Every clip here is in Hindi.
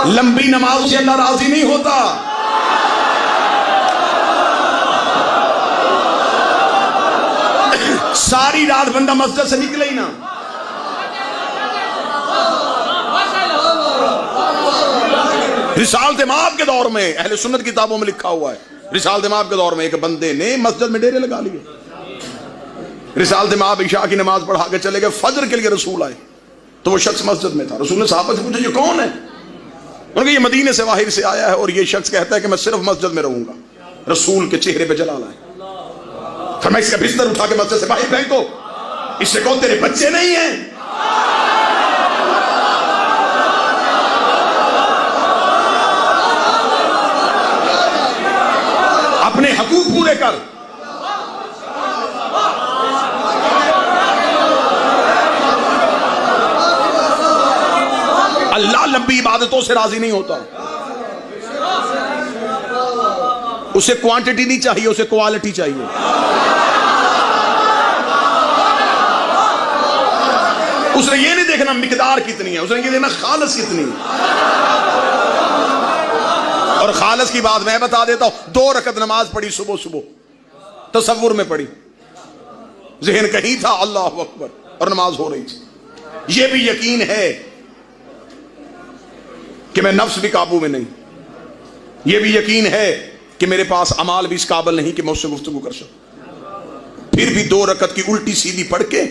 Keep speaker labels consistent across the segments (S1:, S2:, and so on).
S1: लंबी नमाज से अल्लाह राजी नहीं होता। सारी रात बंदा मस्जिद से निकले ही ना। रिसालत इमाम के दौर में अहले सुन्नत किताबों में लिखा हुआ है, रिसालत इमाम के दौर में एक बंदे ने मस्जिद में डेरे लगा लिए। रिसालत इमाम इशा की नमाज पढ़ा के चले गए, फजर के लिए रसूल आए तो वो शख्स मस्जिद में था। रसूल ने साहबा से पूछा ये कौन है? उन्होंने ये मदीने से बाहर से आया है और ये शख्स कहता है कि मैं सिर्फ मस्जिद में रहूंगा। रसूल के चेहरे पे जलाल आए, फरमाया इसका बिस्तर उठा के मस्जिद से बाहर फेंको, इससे कहो तेरे बच्चे नहीं हैं। अपने हकूक पूरे कर। अल्लाह लंबी इबादतों से राजी नहीं होता। उसे क्वांटिटी नहीं चाहिए, उसे क्वालिटी चाहिए। उसने ये नहीं देखना मिकदार कितनी है, उसने ये देखना खालस कितनी है। और खालस की बात मैं बता देता हूं, 2 रकत नमाज पढ़ी सुबह सुबह, तसव्वुर में पढ़ी, ज़हन कहीं था, अल्लाह अकबर, और नमाज हो रही थी। यह भी यकीन है कि मैं नफ्स भी काबू में नहीं, यह भी यकीन है कि मेरे पास अमाल भी इस काबिल नहीं कि मैं उससे गुफ्तगू कर सकूं। फिर भी 2 रकत की उल्टी सीधी पढ़ के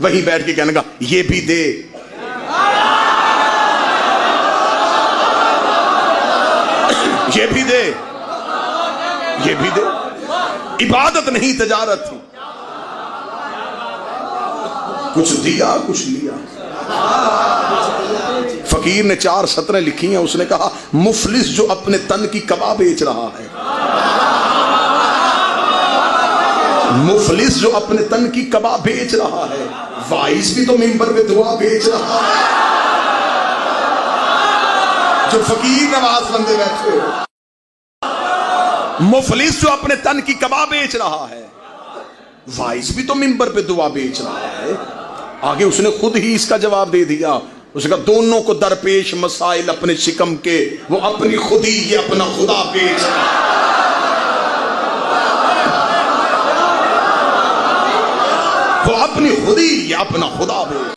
S1: वहीं बैठ के कहने का ये भी दे, ये भी दे, ये भी दे। इबादत नहीं तजारत थी, कुछ दिया कुछ लिया। फकीर ने 4 सतरें लिखी हैं, उसने कहा मुफलिस जो अपने तन की कबा बेच रहा है, मुफलिस जो अपने तन की कबा बेच रहा है, वाइस भी तो मिंबर पे दुआ बेच रहा है। जो फकीर नवाज बंदे बैठे हो, मुफलिस जो अपने तन की कबा बेच रहा है, वाइस भी तो मिंबर पे दुआ बेच रहा है। आगे उसने खुद ही इसका जवाब दे दिया, उसने कहा दोनों को दरपेश मसाइल अपने शिकम के, वो अपनी खुदी ये अपना खुदा बेच रहा है। वो अपनी खुदी ये अपना खुदा बेच